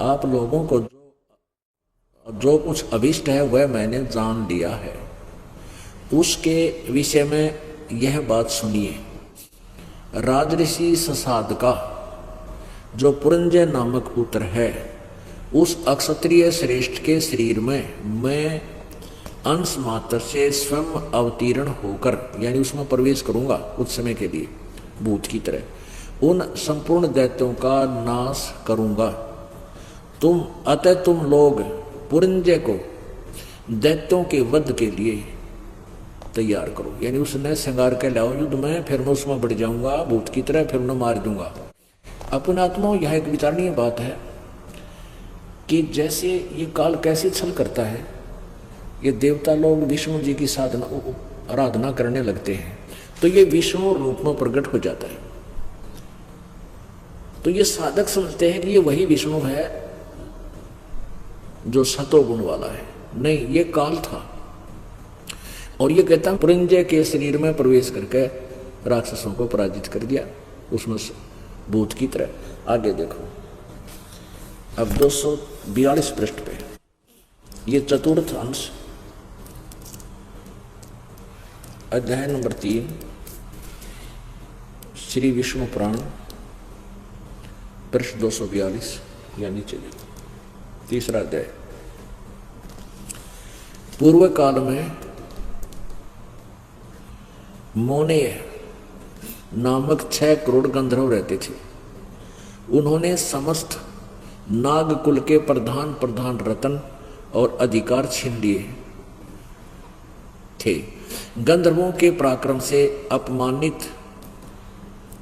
आप लोगों को जो कुछ अभिष्ट है वह मैंने जान लिया है। उसके विषय में यह बात सुनिए। राजऋषि ससाद का जो पुरंजय नामक पुत्र है, उस अक्षत्रिय श्रेष्ठ के शरीर में मैं अंश मात्र से स्वयं अवतीर्ण होकर, यानी उसमें प्रवेश करूंगा कुछ समय के लिए, भूत की तरह उन संपूर्ण दैत्यों का नाश करूंगा। तुम लोग पुरंजय को दैत्यों के वध के लिए तैयार करो, यानी उसने श्रृंगार के लाओ युद्ध में, फिर मैं उसमें बढ़ जाऊंगा भूत की तरह, फिर मैं मार दूंगा। अपने आत्मा, यह एक विचारणीय बात है कि जैसे ये काल कैसे छल करता है। ये देवता लोग विष्णु जी की साधना आराधना करने लगते हैं, तो ये विष्णु रूप में प्रकट हो जाता है। तो ये साधक समझते हैं कि ये वही विष्णु है जो सतोगुण वाला है। नहीं, ये काल था। और ये कहता पुरंजय के शरीर में प्रवेश करके राक्षसों को पराजित कर दिया, उसमें भूत की तरह। आगे देखो, अब 242 पृष्ठ पे ये चतुर्थ अंश, अध्याय नंबर 3, श्री विष्णु पुराण, पृष्ठ 242, यानी चलिए तीसरा अध्याय। पूर्व काल में मोनेय नामक 6 करोड़ गंधर्व रहते थे। उन्होंने समस्त नागकुल के प्रधान रत्न और अधिकार छीन लिए थे। गंधर्वों के पराक्रम से अपमानित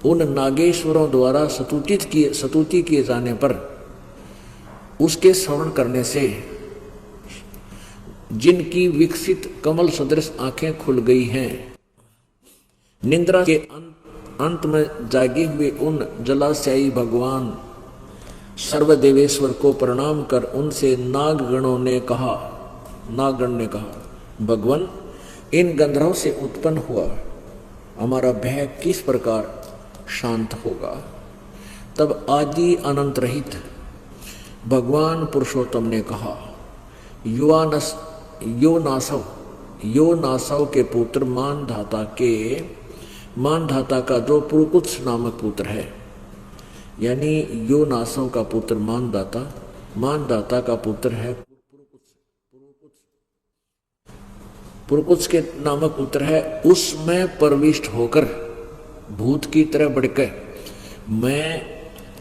उन नागेश्वरों द्वारा स्तुति किए जाने पर उसके श्रवण करने से जिनकी विकसित कमल सदृश आंखें खुल गई हैं, निद्रा के अंत में जागे हुए उन जलाशयी भगवान सर्वदेवेश्वर को प्रणाम कर उनसे नागगण ने कहा, भगवान, इन गंधर्वों से उत्पन्न हुआ हमारा भय किस प्रकार शांत होगा? तब आदि अनंत रहित भगवान पुरुषोत्तम ने कहा, यो नासव के पुत्र मानधाता का जो पुरुकुत्स नामक पुत्र है, यानी यो नासव का पुत्र मानदाता का पुत्र है पुरुकुत्स के नामक पुत्र है, उसमें प्रविष्ट होकर भूत की तरह बढ़कर मैं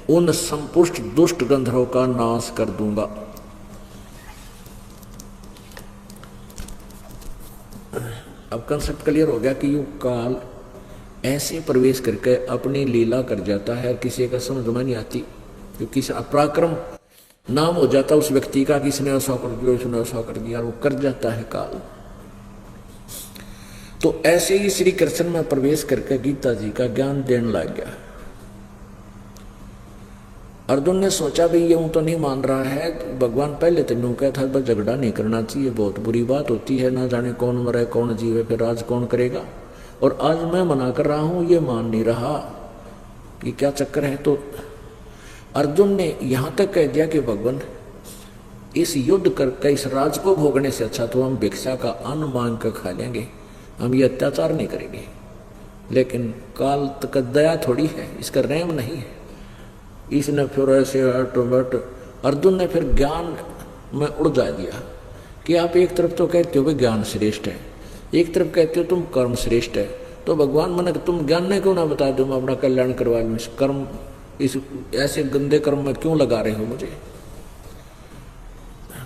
उन संपुष्ट दुष्ट गंधर्वों का नाश कर दूंगा। अब कंसेप्ट क्लियर हो गया कि युग काल ऐसे प्रवेश करके अपनी लीला कर जाता है। किसी का समझ में नहीं आती, क्योंकि पराक्रम नाम हो जाता उस व्यक्ति का, किसने ऐसा कर दिया, इसने ऐसा कर दिया, वो कर जाता है काल। तो ऐसे ही श्री कृष्ण में प्रवेश करके गीता जी का ज्ञान देने लग गया। अर्जुन ने सोचा भाई ये हूं तो नहीं मान रहा है, तो भगवान पहले तो यूं कहता था झगड़ा नहीं करना चाहिए, बहुत बुरी बात होती है, ना जाने कौन मरे कौन जीवे, फिर राज कौन करेगा। और आज मैं मना कर रहा हूं, ये मान नहीं रहा कि क्या चक्कर है। तो अर्जुन ने यहां तक कह दिया कि भगवान इस युद्ध करके इस राज को भोगने से अच्छा तो हम भिक्षा का अन्न मांग कर खा लेंगे, हम ये अत्याचार नहीं करेंगे। लेकिन काल तक दया थोड़ी है, इसका रहम नहीं है। इसने फिर ऐसे बट अर्जुन ने फिर ज्ञान में उलझा दिया कि आप एक तरफ तो कहते हो कि ज्ञान श्रेष्ठ है, एक तरफ कहते हो तुम कर्म श्रेष्ठ है, तो भगवान मन तुम ज्ञान ने क्यों ना बता दो, मैं अपना कल्याण करवा लूँ, इस कर्म इस ऐसे गंदे कर्म में क्यों लगा रहे हो मुझे।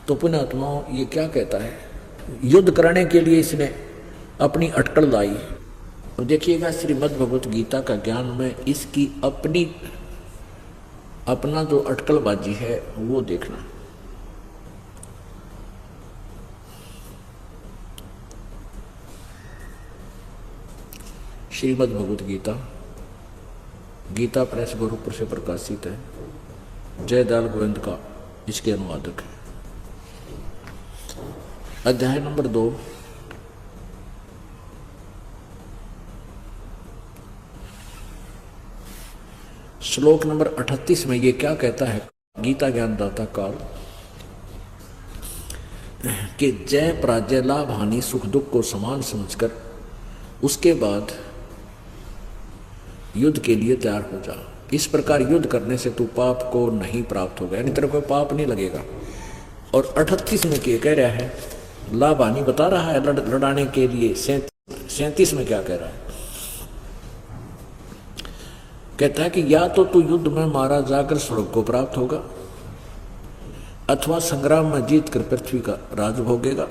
तो पुण्यात्माओं ये क्या कहता है, युद्ध करने के लिए इसने अपनी अटकल लाई। देखिएगा श्रीमद् भगवत गीता का ज्ञान में इसकी अपना जो अटकलबाजी है वो देखना। श्रीमद् भगवत गीता, गीता प्रेस गोरखपुर से प्रकाशित है, जयदयाल गोविंद का इसके अनुवादक है। अध्याय नंबर 2, श्लोक नंबर 38 में ये क्या कहता है गीता ज्ञानदाता काल कि जय पराजय लाभ हानि सुख दुख को समान समझकर उसके बाद युद्ध के लिए तैयार हो जा। इस प्रकार युद्ध करने से तू पाप को नहीं प्राप्त होगा, यानी तेरे को पाप नहीं लगेगा। और 38 में क्या कह रहा है, लाभ हानि बता रहा है लड़ाने के लिए। 37 में क्या कह रहा है, कहता है कि या तो तू युद्ध में मारा जाकर स्वर्ग को प्राप्त होगा, अथवा संग्राम में जीत कर पृथ्वी का राज भोगेगा।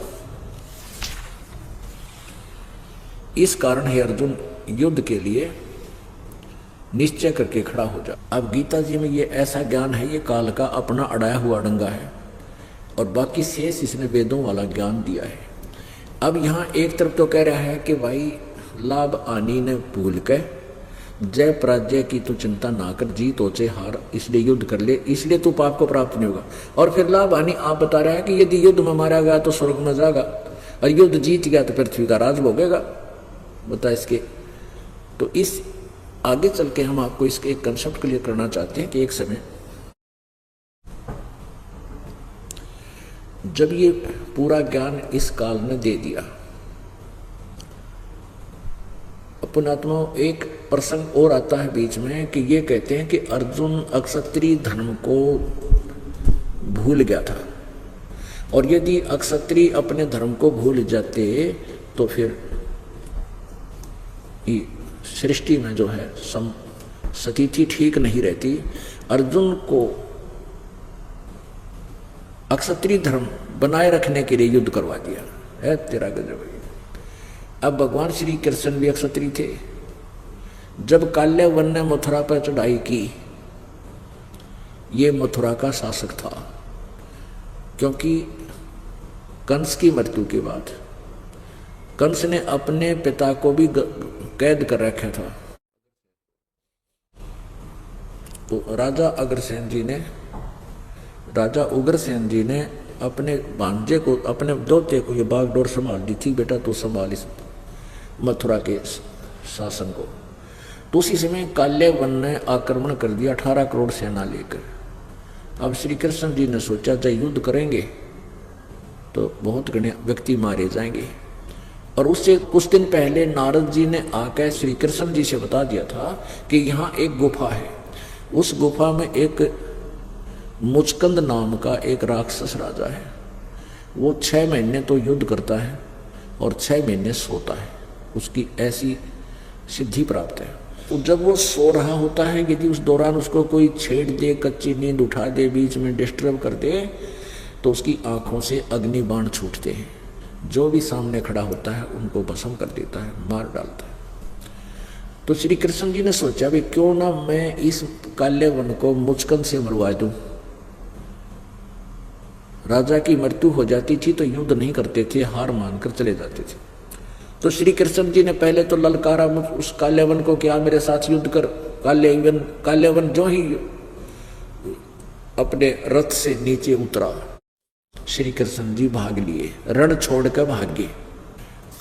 इस कारण है अर्जुन युद्ध के लिए निश्चय करके खड़ा हो जा। अब गीता जी में ये ऐसा ज्ञान है, ये काल का अपना अड़ाया हुआ डंगा है, और बाकी शेष इसने वेदों वाला ज्ञान दिया है। अब यहाँ एक तरफ तो कह रहा है कि भाई लाभ हानि ने भूल के जय पराजय की तू चिंता ना कर, जीत हो चाहे हार, इसलिए युद्ध कर ले, इसलिए तू पाप को प्राप्त नहीं होगा। और फिर लाभ हानि आप बता रहा है कि यदि युद्ध में मारा गया तो स्वर्ग में जाएगा, और युद्ध जीत गया तो पृथ्वी का राज भोगेगा। बता इसके, तो इस आगे चल के हम आपको इसके एक कंसेप्ट क्लियर करना चाहते हैं कि एक समय जब ये पूरा ज्ञान इस काल ने दे दिया, पुण्यात्मा एक प्रसंग और आता है बीच में कि ये कहते हैं कि अर्जुन अक्षत्रिय धर्म को भूल गया था, और यदि अक्षत्रिय अपने धर्म को भूल जाते तो फिर सृष्टि में जो है स्थिति ठीक नहीं रहती। अर्जुन को अक्षत्रिय धर्म बनाए रखने के लिए युद्ध करवा दिया है। तेरा गजब। अब भगवान श्री कृष्ण भी अक्षत्रिय थे। जब काल्यवन ने मथुरा पर चढ़ाई की, ये मथुरा का शासक था, क्योंकि कंस की मृत्यु के बाद कंस ने अपने पिता को भी कैद कर रखा था। तो राजा उग्रसेन जी ने अपने भांजे को, अपने दोते को ये बागडोर संभाल दी थी, बेटा तू संभाल इस मथुरा के शासन को। तो उसी समय काल्यवन ने आक्रमण कर दिया 18 करोड़ सेना लेकर। अब श्री कृष्ण जी ने सोचा जब युद्ध करेंगे तो बहुत घने व्यक्ति मारे जाएंगे, और उससे कुछ दिन पहले नारद जी ने आकर श्री कृष्ण जी से बता दिया था कि यहाँ एक गुफा है, उस गुफा में एक मुचकंद नाम का एक राक्षस राजा है। वो 6 महीने तो युद्ध करता है और 6 महीने सोता है, उसकी ऐसी सिद्धि प्राप्त है। तो जब वो सो रहा होता है, यदि उस दौरान उसको कोई छेड़ दे, कच्ची नींद उठा दे, बीच में डिस्टर्ब कर दे, तो उसकी आंखों से अग्नि बाण छूटते हैं, जो भी सामने खड़ा होता है उनको भस्म कर देता है, मार डालता है। तो श्री कृष्ण जी ने सोचा भी क्यों ना मैं इस काल्यवन को मुचकंद से मरवा दूं। राजा की मृत्यु हो जाती थी तो युद्ध नहीं करते थे, हार मानकर चले जाते थे। तो श्री कृष्ण जी ने पहले तो ललकारा उस काल्यवन को, क्या मेरे साथ युद्ध कर। काल्यवन जो ही अपने रथ से नीचे उतरा, श्री कृष्ण जी भाग लिए, रण छोड़कर भाग गए।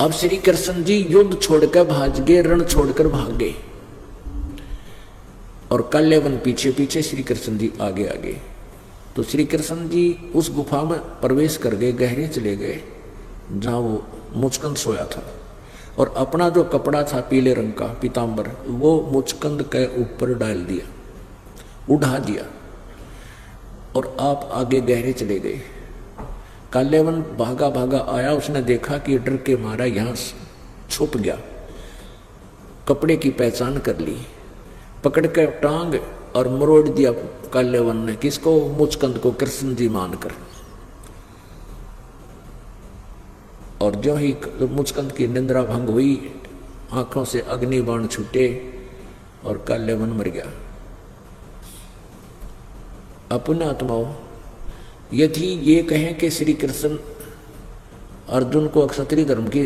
अब श्री कृष्ण जी युद्ध छोड़कर भाग गए, रण छोड़कर भाग गए, और काल्यवन पीछे पीछे, श्री कृष्ण जी आगे आगे। तो श्री कृष्ण जी उस गुफा में प्रवेश कर गए, गहरे चले गए जहां वो मुचकंद सोया था, और अपना जो कपड़ा था पीले रंग का पीताम्बर, वो मुचकंद के ऊपर डाल दिया, उड़ा दिया, और आप आगे गहरे चले गए। काल्यवन भागा भागा आया, उसने देखा कि डर के मारा यहां छुप गया। कपड़े की पहचान कर ली, पकड़ कर टांग और मरोड़ दिया काल्यवन ने। किसको? मुचकंद को, कृष्ण जी मानकर। और जो ही मुचकंद की निंद्रा भंग हुई, आंखों से अग्नि बाण छूटे और काल्यवन मर गया। अपने आत्माओं, यदि ये कहें कि श्री कृष्ण अर्जुन को क्षत्रिय धर्म की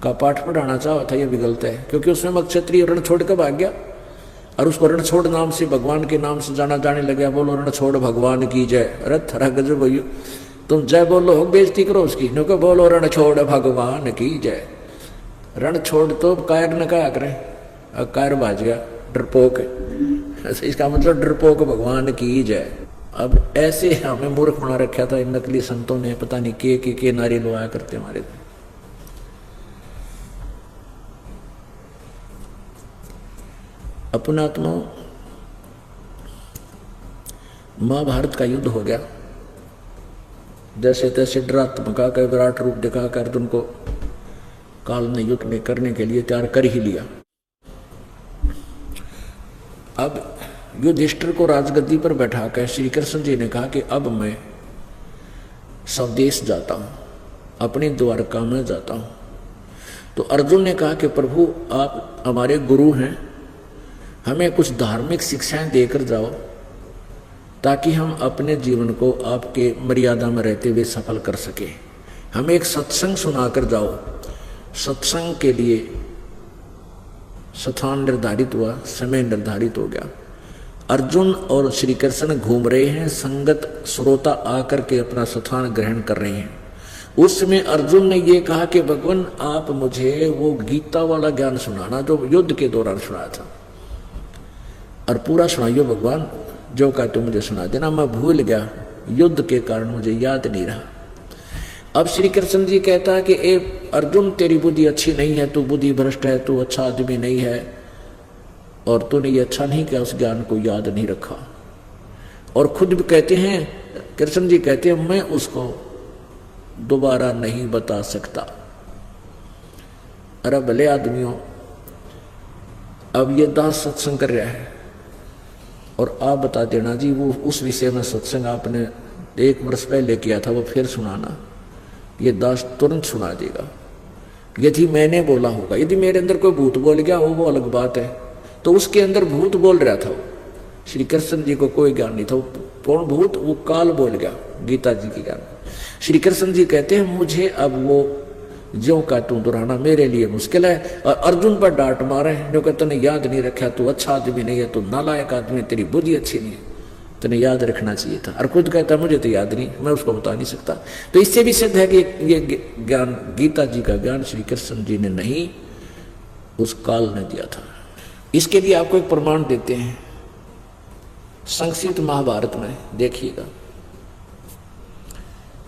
का पाठ पढ़ाना चाहा था, यह भी गलत है, क्योंकि उसमें क्षत्रिय रण छोड़ कर भाग गया और उसको रणछोड़ नाम से, भगवान के नाम से जाना जाने लगा। बोलो रणछोड़ भगवान की जय। अरे थरा गजब भैया, तुम जय बोलो हो, बेइज्जती करो उसकी। नो बोलो रणछोड़ भगवान की जय। रणछोड़ तो कायर ने कहा करें, कायर बाज गया, डरपोक, इसका मतलब डरपोक भगवान की जय। अब ऐसे हमें मूर्ख बना रखा था इन नकली संतों ने, पता नहीं के नारे लवाया करते हमारे। अपना आत्मा, महाभारत का युद्ध हो गया, जैसे तैसे डरात्मका का विराट रूप दिखाकर अर्जुन को काल ने युद्ध में करने के लिए तैयार कर ही लिया। अब युधिष्ठिर को राजगद्दी पर बैठाकर श्री कृष्ण जी ने कहा कि अब मैं स्वदेश जाता हूं, अपनी द्वारका में जाता हूं। तो अर्जुन ने कहा कि प्रभु आप हमारे गुरु हैं, हमें कुछ धार्मिक शिक्षाएं देकर जाओ ताकि हम अपने जीवन को आपके मर्यादा में रहते हुए सफल कर सके। हमें एक सत्संग सुनाकर जाओ। सत्संग के लिए स्थान निर्धारित हुआ, समय निर्धारित हो गया। अर्जुन और श्री कृष्ण घूम रहे हैं, संगत श्रोता आकर के अपना स्थान ग्रहण कर रहे हैं। उस समय अर्जुन ने ये कहा कि भगवान आप मुझे वो गीता वाला ज्ञान सुनाना जो युद्ध के दौरान सुनाया था, और पूरा सुनाइयो भगवान, जो कहा तो मुझे सुना देना, मैं भूल गया, युद्ध के कारण मुझे याद नहीं रहा। अब श्री कृष्ण जी कहता है कि ए अर्जुन, तेरी बुद्धि अच्छी नहीं है, तू बुद्धि भ्रष्ट है, तू अच्छा आदमी नहीं है, और तूने ये अच्छा नहीं किया, उस ज्ञान को याद नहीं रखा। और खुद भी कहते हैं, कृष्ण जी कहते हैं, मैं उसको दोबारा नहीं बता सकता। अरे भले आदमियों, अब ये दास सत्संग कर रहा है और आप बता देना जी वो उस विषय में सत्संग आपने 1 वर्ष पहले किया था, वो फिर सुनाना, ये दास तुरंत सुना देगा। यदि मैंने बोला होगा, यदि मेरे अंदर कोई भूत बोल गया हो, वो अलग बात है, तो उसके अंदर भूत बोल रहा था। श्री कृष्ण जी को कोई ज्ञान नहीं था, कौन भूत? वो काल बोल गया, गीता जी की ज्ञान। श्री कृष्ण जी कहते हैं मुझे अब वो ज्यों का तू दोहराना मेरे लिए मुश्किल है। और अर्जुन पर डांट मारे, जो कहते तूने याद नहीं रखा, तू अच्छा आदमी नहीं है, तू नालायक आदमी, तेरी बुद्धि अच्छी नहीं है, तूने याद रखना चाहिए था। और खुद कहता मुझे तो याद नहीं, मैं उसको बता नहीं सकता। तो इससे भी सिद्ध है कि ये ज्ञान, गीता जी का ज्ञान श्री कृष्ण जी ने नहीं, उस काल ने दिया था। इसके लिए आपको एक प्रमाण देते हैं, संक्षिप्त महाभारत में देखिएगा,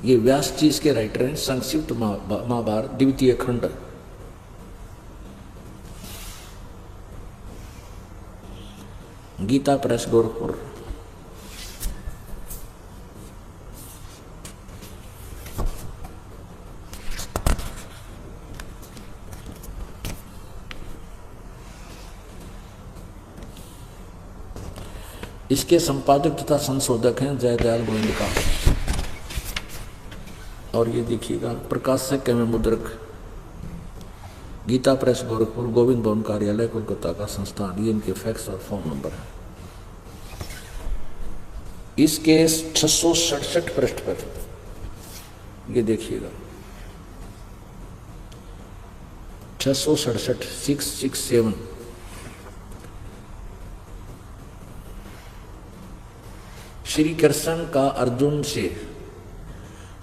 ये व्यास जी इसके राइटर हैं, संक्षिप्त महाभारत द्वितीय खंड, गीता प्रेस गोरखपुर। इसके संपादक तथा संशोधक हैं जयदयाल गोविंद का, और ये देखिएगा प्रकाशक एवं मुद्रक गीता प्रेस गोरखपुर, गोविंद भवन कार्यालय कोलकाता का संस्थान। ये इनके फैक्स और फोन नंबर है। इसके 667 पृष्ठ पर ये देखिएगा, 667 667 श्री कृष्ण का अर्जुन से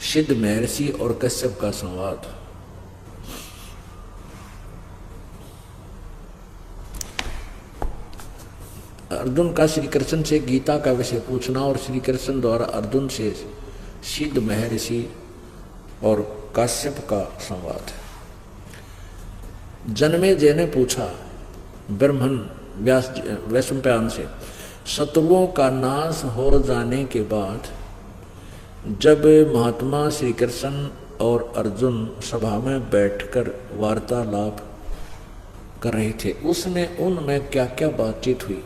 सिद्ध महर्षि और कश्यप का संवाद। अर्जुन का श्री कृष्ण से गीता का विषय पूछना और श्री कृष्ण द्वारा अर्जुन से सिद्ध महर्षि और कश्यप का संवाद। जन्मेजय ने पूछा ब्रह्मन वैशंपायन से, शत्रुओं का नाश हो जाने के बाद जब महात्मा श्री कृष्ण और अर्जुन सभा में बैठकर वार्तालाप कर रहे थे, उसमें उनमें क्या क्या बातचीत हुई।